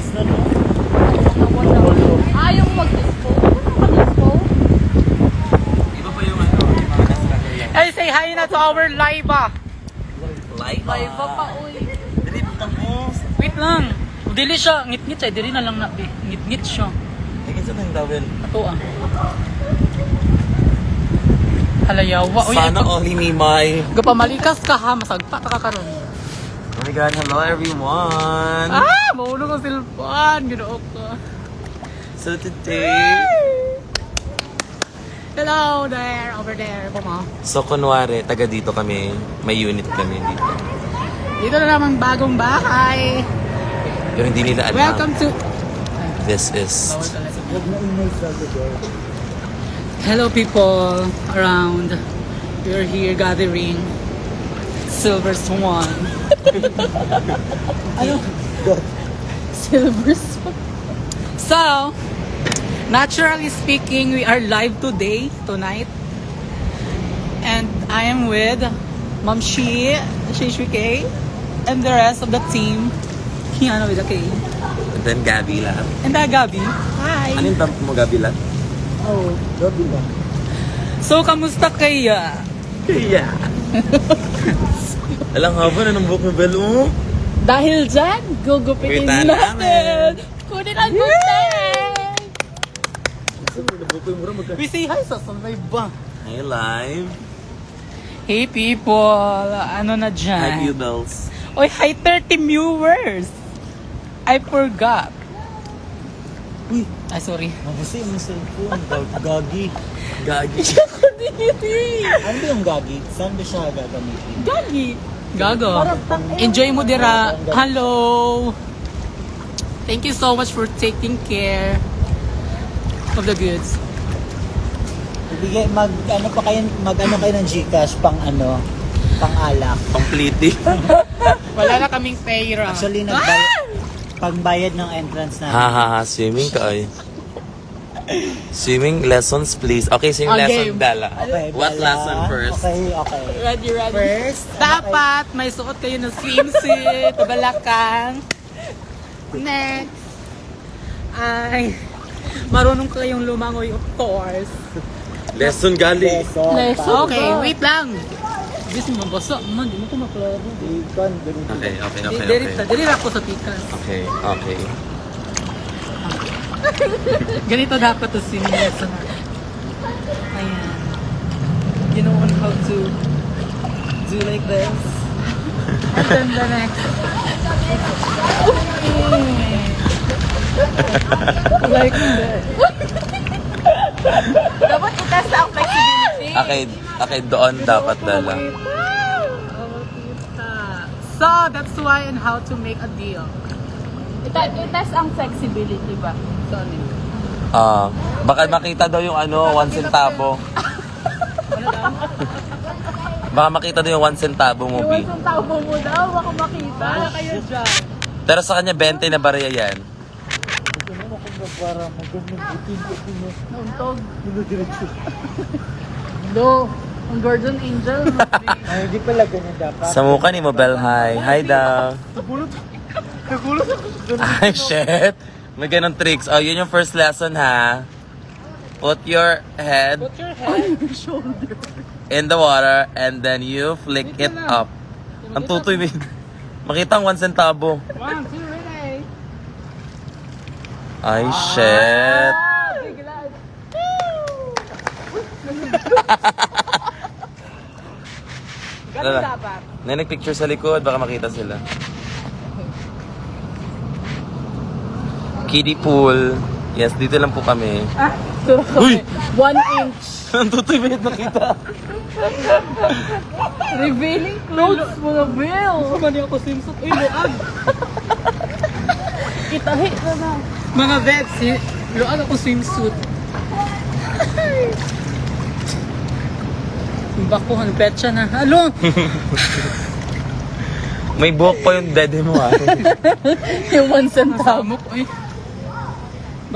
Nice na, no? Yung mag-dispo. Mag-dispo. Iba pa yung ano, yung mga nasa lagayan. Hey, say hi na to our live Live? May iba pa, uy. Drip tapos. Wait lang. Dili siya, ngit-ngit siya. Dili na lang na, ngit-ngit siya. Tingin sa ng towel. Ato ah. Halayawa. Uy, Sana only me, my. gapamalikas ka ha, masagpa ka karon. Oh my God, hello everyone. Ah, maulog ang cellphone. Ginook ko. So today, Hello there, over there. Puma. so kunwari, taga dito kami. May unit kami dito. Dito na naman bagong bahay. Pero hindi nila alam. Welcome to... This is... Hello people around. We're here gathering. Silver Swan. Ano? Silver Swan. So, naturally speaking, we are live tonight. And I am with Ma'am Shi K, and the rest of the team. Kiana with a K. And then Gabi lang. And Gabi. Hi. Ano yung dump mo, Gabi lang? Oh, Gabi lang. So, kamusta kaya? Yeah. Alang haba na ng buhok ni Bel, oh. Dahil dyan, gugupitin Gupitan natin. Kunin ang gupit. Hi We say hi sa sanay ba? live. Hey people, ano na Hi dyan? pupils. Oy, hi 30 viewers. I forgot. Uy, Ay, sorry. Kasi yung cellphone, gagi. Gagi. Ano ba yung gagi? Saan ba siya gagamitin? Gagi. Gago. Enjoy mo dira. Hello. Thank you so much for taking care of the goods. Ibigay, mag-ano kayo ng Gcash pang alak. Complete. Wala na kaming pera. Actually, pagbayad ng entrance na. Ha, swimming ka ay. Swimming lessons please. Okay, swimming lesson Game. Dala. Okay, What Bella. lesson first? Okay. Ready. First, Dapat may suot kayo ng swimsuit, balakang. Next. Ay, marunong kayong lumangoy, of course. Lesson gali. Okay, wait lang. Bis mo mabasa. Man, di mo ko maklaro. Okay. Dili ako sa tikas. Okay. Ganito dapat to sinesa. Ayan. You know how to do like this. And then the next. Like that. Dapat itest ang flexibility. Okay, doon dapat Dala. So, that's why and how to make a deal. Itest ang flexibility ba? Sorry. Baka makita daw yung 1 centavo. Baka makita daw yung 1 centavo mo, B. Iwan sa tao mo daw, baka makita. Kayo dyan. Pero sa kanya, 20 na barya yan. para magbubutin ko mo. Nauntog. Do, ang guardian angel. Ay, hindi pala ganyan dapat. Sa mukha ni Mobile Hi. Hi daw. Ay, shit. May ganun tricks. Oh, yun yung first lesson, ha? Put your head Put your head on your shoulder. in the water and then you flick it up. Ang tutoy, babe. Makita ang 1 centavo. 1, 2, ready. Ay, shit. Biglaan. Ganun Lala. dapat. Nagpicture sa likod, baka makita sila. Kiddie pool. Yes, dito lang po kami. Uy! 1 inch. Ang tutoy, babe, nakita. Revealing clothes mo na, Bill. Sama niya ako swimsuit. Uy, luag. Itahi na na. Mga vets, luag ako swimsuit. Bakuhan, petsa na. Halo! May buhok pa yung dede mo, ha? Yung 1 centavo. Uy.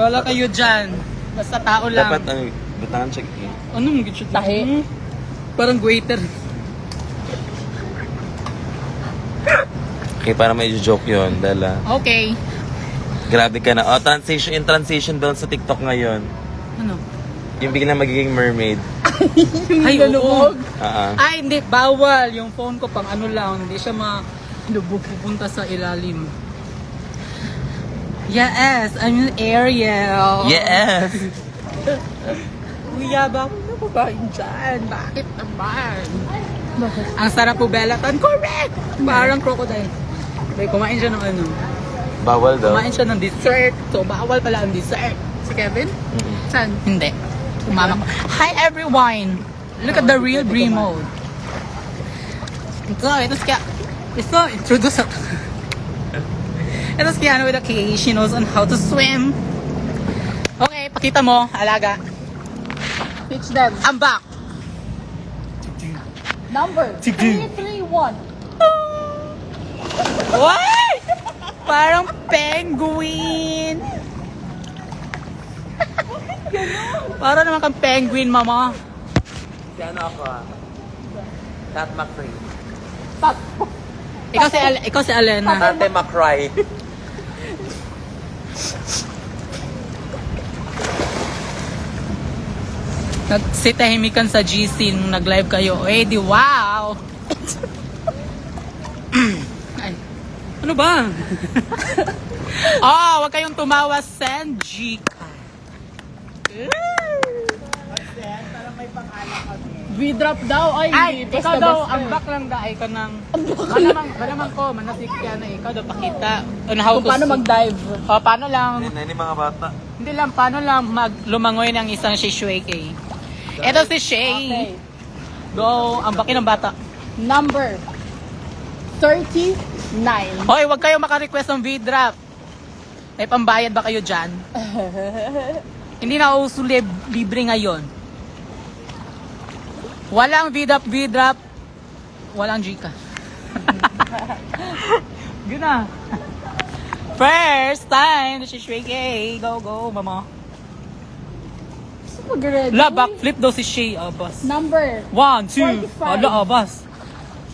Bala kayo dyan. Basta tao lang. Dapat, butangan check in. Anong gitsit? Tahi. Parang waiter. Okay, para may joke yun, dala. Okay. Grabe ka na. Oh, transition doon sa TikTok ngayon. Ano? Yung biglang magiging mermaid. Ay, oo. Ah. Ay, hindi. Bawal. Yung phone ko pang ano lang. Hindi siya pupunta sa ilalim. Yes, I'm Ariel. Yes! Kuya, bakit na ba dyan? Bakit naman? Ang sarap po belatan. Correct! Parang crocodile. May kumain siya ng ano. Bawal daw. Kumain siya ng dessert. So, bawal pala ang dessert. Si Kevin? Saan? Hindi. Umama ko. Hi everyone! Look at the real Brie mode. Ito introduce ako. Ito si Kiana with a K. She knows on how to swim. Okay, pakita mo, alaga. Teach them. I'm back. Number 331. What? Parang penguin. Parang naman kang penguin, mama. Si ano ako Tat McRae. Ikaw si Alena. Tate McRae. Nagsitahimikan sa GC nung nag-live kayo. Eh, di wow! Ay, ano ba? Oh, wag kayong tumawa, Senji. V-drop daw. Ay, hindi. ikaw daw, Basta-basta. ang back lang daay ka ng... Malamang ko, manasik yan na ikaw daw pakita. On how Kung to paano swim. mag-dive. Oh, paano lang, Hindi mga bata. hindi lang, paano lang lumangoy ng isang si Shui Kay. Ito si Shay. Okay. Go, ang baki ng bata. Number 39. Hoy, wag kayo maka-request ng V-drop. May pambayad ba kayo dyan? Hindi na uso libre ngayon. Walang V-drop, walang Gcash. Yun na. First time, this is Shay Kay. Go, go, mama. Mag-ready. La, backflip daw si Shay. Abas. Number 1, 2. 45. Hala, abas.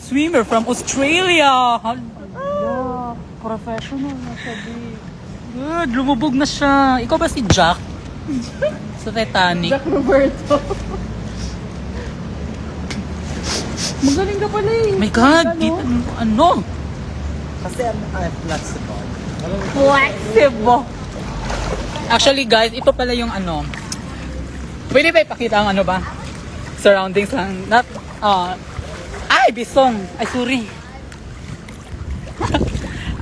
Swimmer from Australia. Hala. professional na siya, babe. Good, lumubog na siya. Ikaw ba si Jack? Sa Titanic? Jack Roberto. Magaling ka pala eh. My God, ano? Kasi flexible. Flexible. Actually guys, ito pala yung ano. Pwede ba ipakita ang ano ba? Surroundings ng, not, ay, bisong. Ay, sorry.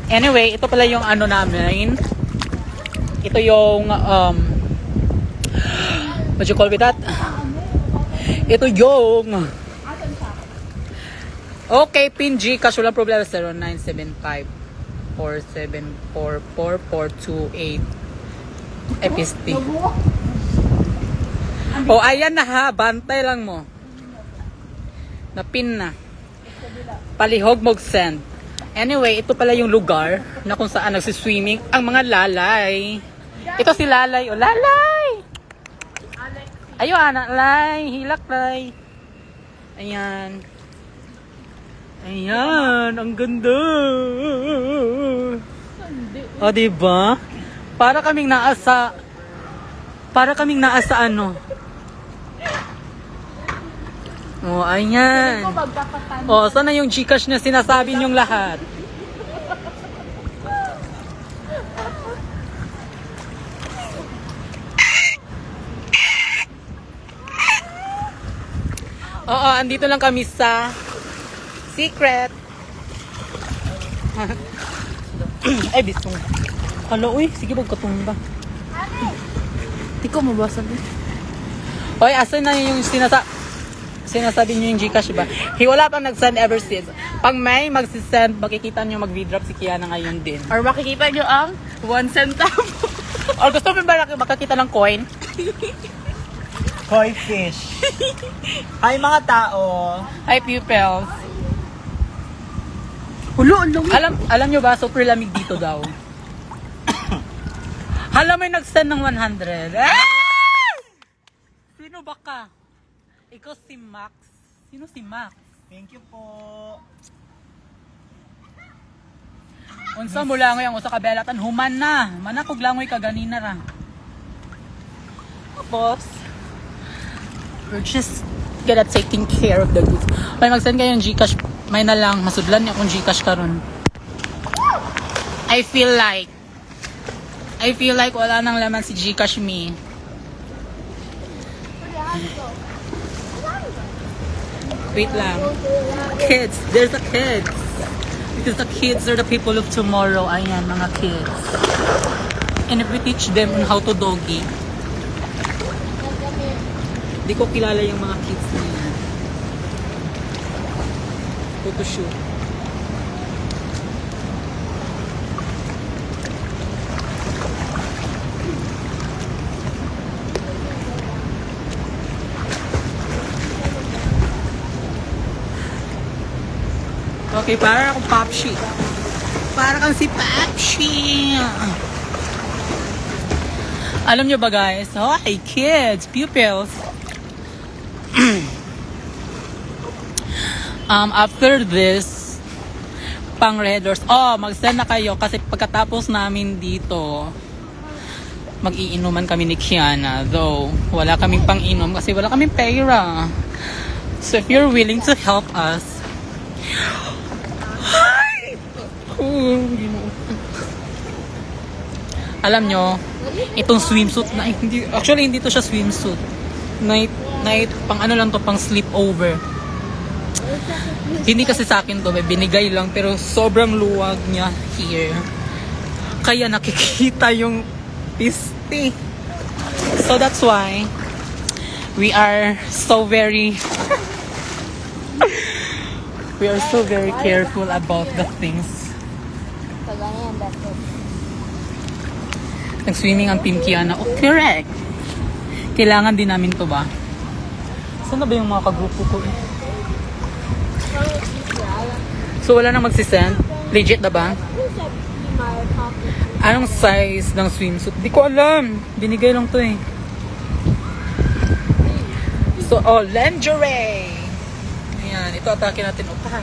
Anyway, ito pala yung ano namin. Ito yung, what you call with that? Ito yung, okay, pin Gcash, walang problema, 0975-4744428 FST. Oh, ayan na ha, bantay lang mo. Napin na. Palihog mo send. Anyway, ito pala yung lugar na kung saan nagsiswimming ang mga lalay. Ito si Lalay. O, Lalay! Ayo, anak, Lay. Hilak, Lay. Ayan. Ayan, ang ganda. O, diba? Para kaming naasa ano. O, ayan. O, sana yung Gcash na sinasabi niyong lahat? Oo, andito lang kami sa Secret. Ay, bisong. Hala, uy. Sige, magkatumba. Hindi ko mabasa din. Hoy, asan na yung sinasabi niyo yung Gcash ba? Wala pang nag-send ever since. Pag may magsisend, makikita niyo mag-V-drop si Kiana ngayon din. Or makikita nyo ang 1 centavo. Or gusto mo ba makakita ng coin? Koi fish. Hi mga tao. Hi, pupils. Hulo, ang Alam nyo ba, super lamig dito daw. Hala, may nag-send ng 100. Ah! Sino ba ka? Ikaw si Max. Sino si Max? Thank you po. Unsa mo langoy ang usa ka belatan human na. Manakog langoy ka ganina ra. Tapos we're just gonna taking care of the goods. May mag-send kayo ng Gcash, may na lang masudlan niya kung Gcash karon. I feel like wala nang laman si Gcash me. Wait lang. Kids, there's the kids. Because the kids are the people of tomorrow. Ayan, mga kids. And if we teach them on how to doggy, di ko kilala yung mga kids na yan. Photoshoot. Okay, para akong Popshi. Para kang si Popshi. Alam nyo ba guys? Oh, hey kids, pupils. After this, pang Red Doors. Oh, mag-send na kayo kasi pagkatapos namin dito, mag-iinuman kami ni Kiana. Though, wala kaming pang-inom kasi wala kaming pera. So if you're willing to help us, alam nyo, itong swimsuit na hindi to siya swimsuit. Night pang ano lang to, pang sleepover. Hindi kasi sa akin to, may binigay lang pero sobrang luwag niya here. Kaya nakikita yung piste. So that's why we are so very careful about the things. Nag-swimming ang Team Kiana. Oh, correct. Kailangan din namin to ba? Saan na ba yung mga kagrupo ko eh? So wala nang magsisend? Legit na ba? Anong size ng swimsuit? Di ko alam. Binigay lang to eh. So, oh, lingerie! Ayan, ito atake natin. Opa!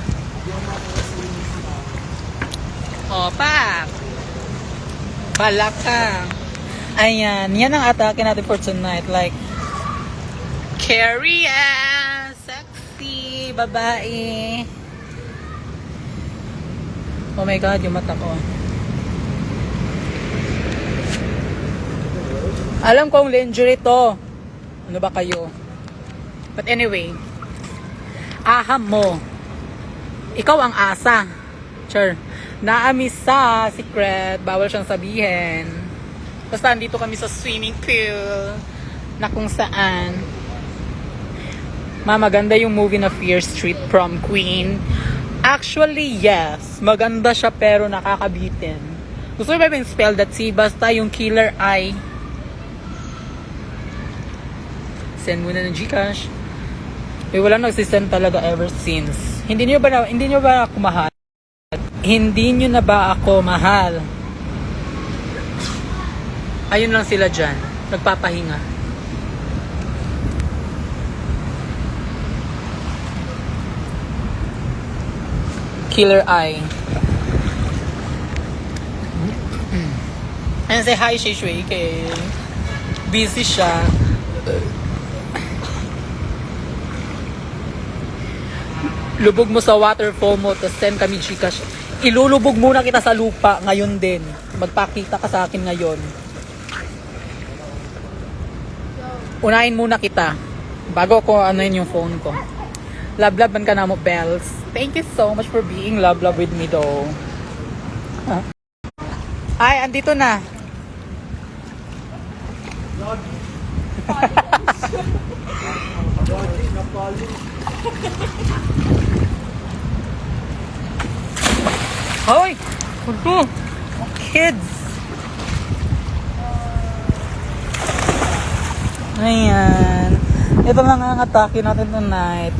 Opa! Palaka! Ayan, yan ang atake natin for tonight. Like, Carrie, sexy, babae. Oh my God, yung mata ko. Alam ko ang lingerie to. Ano ba kayo? But anyway, aham mo. Ikaw ang asa. Sure. Naamis sa secret. Bawal siyang sabihin. Basta andito kami sa swimming pool na kung saan maganda yung movie na Fear Street Prom Queen. Actually, yes. Maganda siya pero nakakabitin. Gusto ba yung spell that si basta yung killer eye. Send muna ng Gcash. Wala nagsisend talaga ever since. Hindi niyo ba ako mahal? Hindi niyo na ba ako mahal? Ayun lang sila dyan. Nagpapahinga. Killer eye. Ayan, say hi, Shay Shui. Kay busy siya. Lubog mo sa waterfall mo, tapos send kami Gcash. Ilulubog muna kita sa lupa ngayon din. Magpakita ka sa akin ngayon. Unahin muna kita bago ko anuin yung phone ko. Love man ka na mo, Bells. Thank you so much for being love with me though. Ay, andito na. Hoy! Kids! Ayan. Ito lang ang atake natin tonight.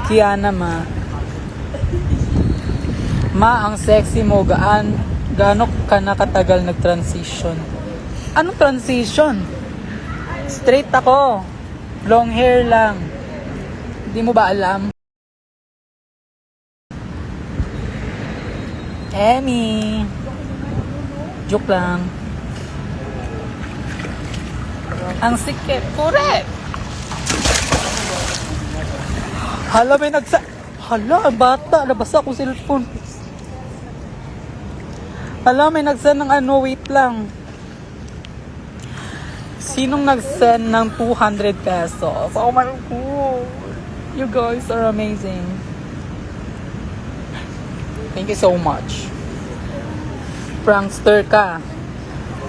Kiana, ma. Ma, ang sexy mo. Gaano ka nakatagal nag-transition? Anong transition? Straight ako. Long hair lang. Hindi mo ba alam? Emmy. Joke lang. Ang sikip. Correct. Hala, may Hala, ang bata. Nabasa ko cellphone. Hala, may nagsend ng ano. Wait lang. Sinong nagsend ng 200 pesos? Oh my God. You guys are amazing. Thank you so much. Prankster ka.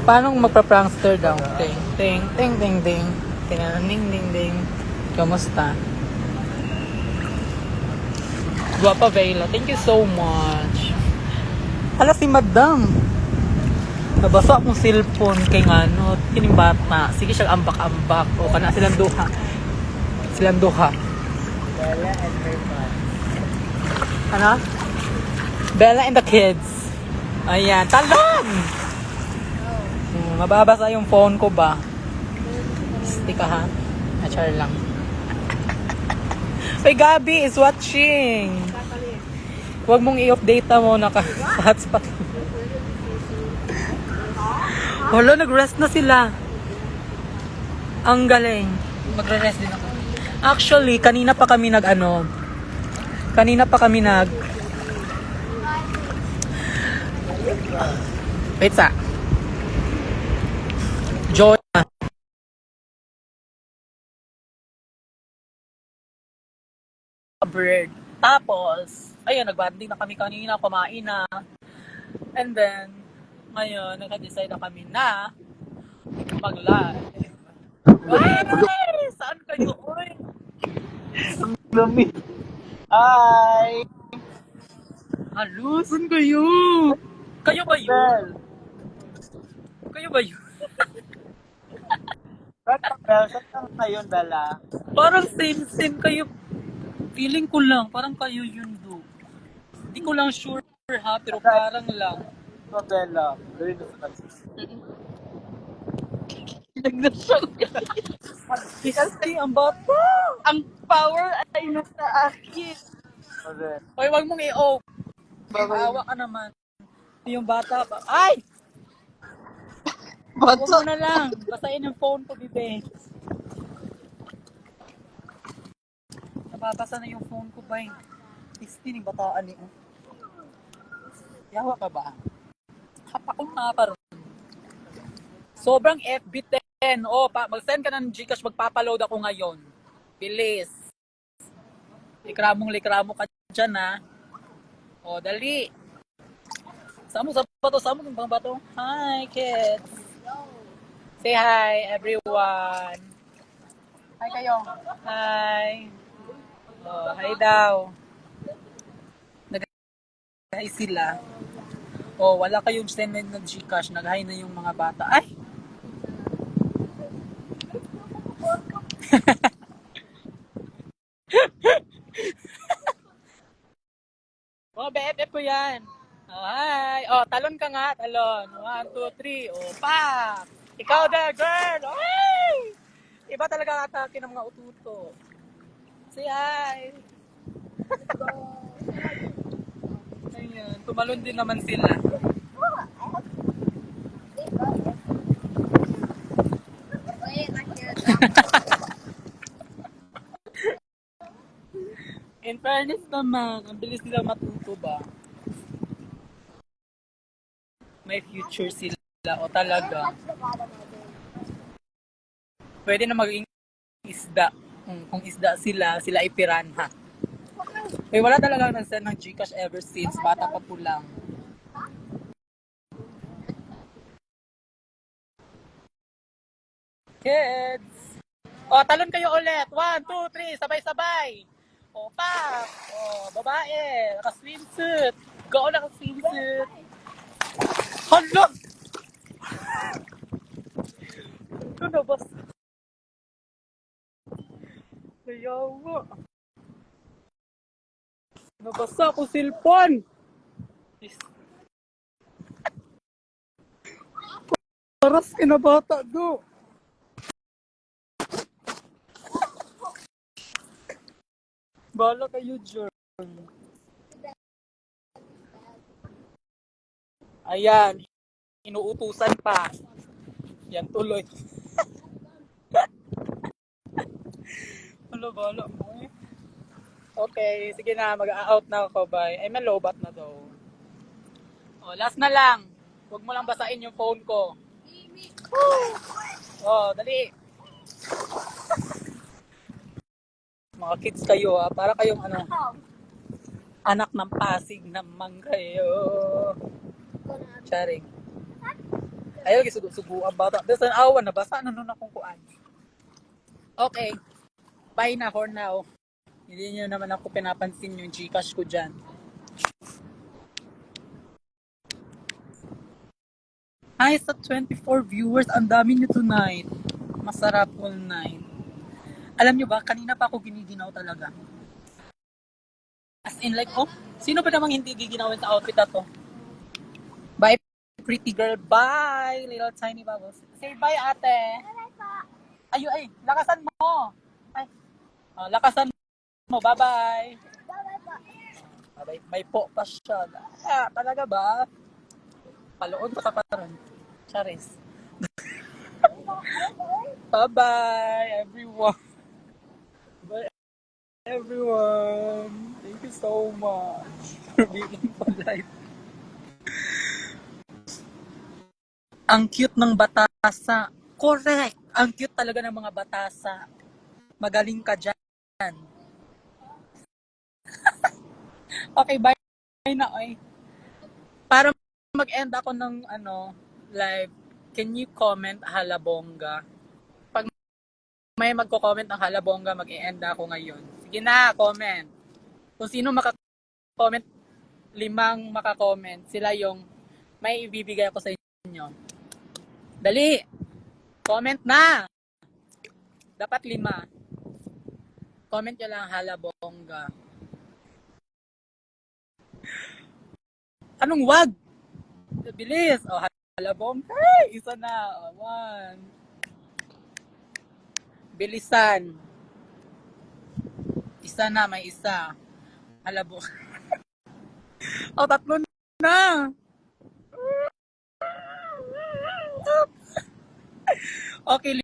Paano magpa-prankster daw? Ting, ting, ting, ting, ting. Tinaning, ding, ding. Kamusta? Guwapa Vela. Thank you so much. Hala si Madam. Nabasa akong cellphone kay ngano. Kining bata. Sige siya ambak-ambak. O kana silang duha. Silang duha. Bella and her mom. Ano? Bella and the kids. Ayan. Talon! Mababasa yung phone ko ba? Stick ka ha? Achar lang. Uy, Gabi is watching. Huwag mong i-off data mo. Naka-hotspot. Wala, nag-rest na sila. Ang galing. Magre-rest din ako. Actually, kanina pa kami wait sa. Joy. Bird. Tapos, ayun, nagbanding na kami kanina, kumain na. And then, ngayon, nag-decide na kami na mag-live. Ay! Saan kayo? Uy! Lumi. Hi! Halo, saan kayo? Kayo ba yun? Bell. Kayo ba yun? Bell, saan ka ngayon, Bella? Parang same kayo. Feeling ko lang, parang kayo yun do. Hindi ko lang sure ha, pero parang lang. So, Bella. Very nice. Nagdasal ka. Kasi ang bata. Ang power ay nasa akin. Correct. Hoy, wag mong i-off. Maawa ka naman. Yung bata pa. Ay! Huwag mo na lang. Basahin yung phone ko, bibe. Nababasa na yung phone ko, bay. Isti ni bataan ni. Yawa ka ba? Kapakong naparoon. Sobrang FB10. Oh, mag-send ka ng Gcash, magpapaload ako ngayon. Bilis. Likramo ka dyan, ha? Oh, dali. Saan mo ng bang bato? Hi, kids. Say hi, everyone. Hi kayo. Hi. Oh, hi daw. Nag-hi sila. Oh, wala kayong send na Gcash. Nag-hi na yung mga bata. Ay! Oh, BFF ko yan. Oh, hi. Oh, talon ka nga. Talon. 1, 2, 3. Oh, pa! Ikaw the girl. Ay! Iba talaga atake ng mga ututo. Say hi. Ayan. Tumalon din naman sila. In fairness naman, ang bilis nila matuto ba? May future sila o talaga. Pwede na maging isda. Kung isda sila ay piranha. Eh, wala talaga nag-send ng Gcash ever since. Bata pa po lang. Kids! O, talon kayo ulit. 1, 2, 3. Sabay-sabay. O, pa! O, babae. Naka-swimsuit. Go, naka-swimsuit. Hala! Ito na ba? Kayawa. Nabasa ko silpon. Paras kinabata do. Bala kayo, Jern. Ayan, inuutusan pa. Yan tuloy. Balo mo eh. Okay, sige na, mag-out na ako, bye. Ay, may lobat na daw. Oh, last na lang. Huwag mo lang basahin yung phone ko. Oh, dali. Mga kids kayo ha, para kayong ano, anak ng Pasig naman kayo. Charing. Ayaw, gisugo ang bata. Basta awan na, basa na nun akong kuan. Okay, bye na for now. Hindi nyo naman ako pinapansin yung Gcash ko dyan. Hi sa 24 viewers, ang dami nyo tonight. Masarap all night. Alam nyo ba, kanina pa ako giniginaw talaga. As in like, oh, sino pa namang hindi giginawin sa outfit na to? Bye, pretty girl. Bye, little tiny bubbles. Say bye, ate. Ayo, ay, lakasan mo. Ay, lakasan mo. Bye-bye. Bye-bye. May po pa siya. Ah, talaga ba? Palood ka pa rin. Charis. Bye-bye, everyone. Bye, everyone. Thank you so much for being polite. Ang cute ng batasa. Correct. Ang cute talaga ng mga batasa. Magaling ka dyan. Okay, bye na. Oy. Para mag-end ako ng live, can you comment halabongga? Pag may magko-comment ng halabongga, mag-e-end ako ngayon. Sige na, comment. Kung sino maka-comment, 5 maka-comment, sila yung may ibibigay ako sa inyo. Dali! Comment na! Dapat 5. Comment nyo lang halabongga. Anong wag? Bilis! O, halabongga. Hey, isa na. O, 1. Bilisan. Isa na, may isa. Halabongga. O, 3 na. Okay,